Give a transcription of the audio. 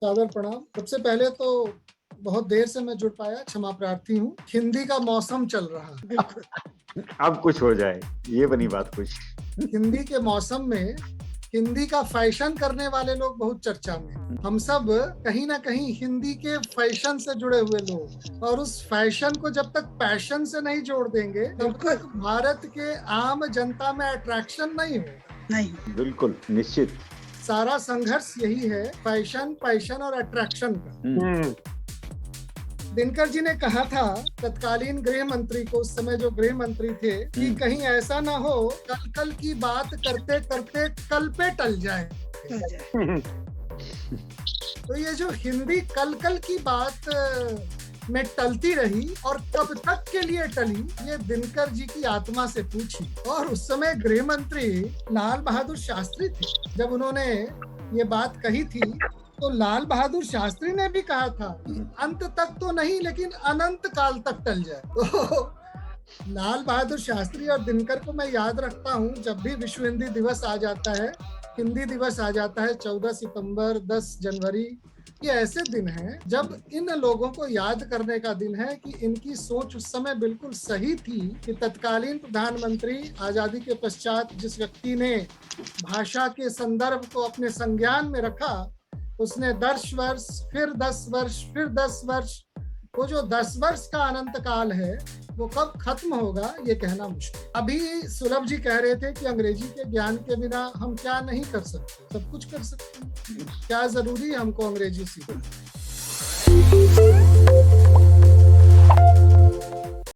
सादर प्रणाम। सबसे पहले तो बहुत देर से मैं जुड़ पाया, क्षमा प्रार्थी हूँ। हिंदी का मौसम चल रहा है। बिल्कुल। अब कुछ हो जाए, ये बनी बात कुछ। हिंदी के मौसम में हिंदी का फैशन करने वाले लोग बहुत चर्चा में। हम सब कहीं ना कहीं हिंदी के फैशन से जुड़े हुए लोग, और उस फैशन को जब तक पैशन से नहीं जोड़ देंगे तब तक भारत के आम जनता में अट्रैक्शन नहीं होगा। नहीं, बिल्कुल निश्चित। सारा संघर्ष यही है, फैशन, पैशन और अट्रैक्शन का। दिनकर जी ने कहा था तत्कालीन गृह मंत्री को, उस समय जो गृह मंत्री थे, कि कहीं ऐसा ना हो कल कल की बात करते करते कल पे टल जाए। तो ये जो हिंदी कल कल की बात में टलती रही और कब तक के लिए टली, ये दिनकर जी की आत्मा से पूछी। और उस समय गृह मंत्री लाल बहादुर शास्त्री थे। जब उन्होंने ये बात कही थी तो लाल बहादुर शास्त्री ने भी कहा था कि अंत तक तो नहीं लेकिन अनंत काल तक टल जाए। तो लाल बहादुर शास्त्री और दिनकर को मैं याद रखता हूँ। जब भी विश्व हिंदी दिवस आ जाता है, हिंदी दिवस आ जाता है, 14 सितंबर, 10 जनवरी, ये ऐसे दिन हैं जब इन लोगों को याद करने का दिन है कि इनकी सोच उस समय बिल्कुल सही थी कि तत्कालीन प्रधानमंत्री आजादी के पश्चात जिस व्यक्ति ने भाषा के संदर्भ को अपने संज्ञान में रखा, उसने 10 वर्ष, फिर 10 वर्ष, फिर 10 वर्ष, वो जो 10 वर्ष का अनंत काल है वो कब खत्म होगा ये कहना मुश्किल। अभी सुलभ जी कह रहे थे कि अंग्रेजी के ज्ञान के बिना हम क्या नहीं कर सकते, सब कुछ कर सकते हैं। क्या जरूरी है हमको अंग्रेजी सीखना?